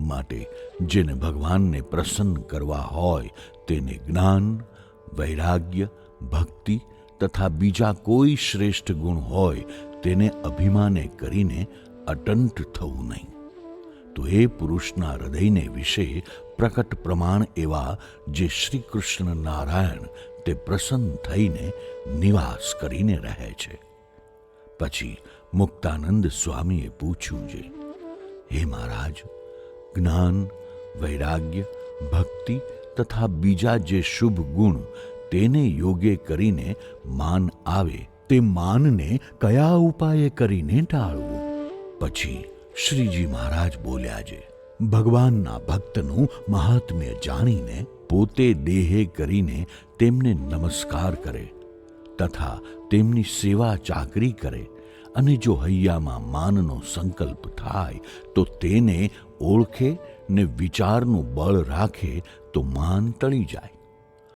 માટે જેને ભગવાનને પ્રસન્ન કરવા હોય તેને જ્ઞાન, વૈરાગ્ય, ભક્તિ તથા બીજા કોઈ શ્રેષ્ઠ ગુણ હોય તેને અભિમાને કરીને અટંટ થવું નહીં. તો એ પુરુષના હૃદયને વિશે પ્રકટ પ્રમાણ એવા જે શ્રી કૃષ્ણ નારાયણ તે પ્રસન્ન થઈને નિવાસ કરીને રહે છે. પછી મુક્તાનંદ સ્વામીએ પૂછ્યું છે, હે મહારાજ, જ્ઞાન, વૈરાગ્ય, ભક્તિ તથા બીજા જે શુભ ગુણ તેને યોગે કરીને માન આવે તે માનને કયા ઉપાયે કરીને ટાળવું? પછી શ્રીજી મહારાજ બોલ્યા છે, ભગવાનના ભક્તનું મહાત્મ્ય જાણીને પોતે દેહે કરીને તેમને નમસ્કાર કરે તથા તેમની સેવા ચાકરી કરે અને જો હૈયામાં માનનો સંકલ્પ થાય તો તેને ઓળખે ને વિચારનું બળ રાખે તો માન ટળી જાય.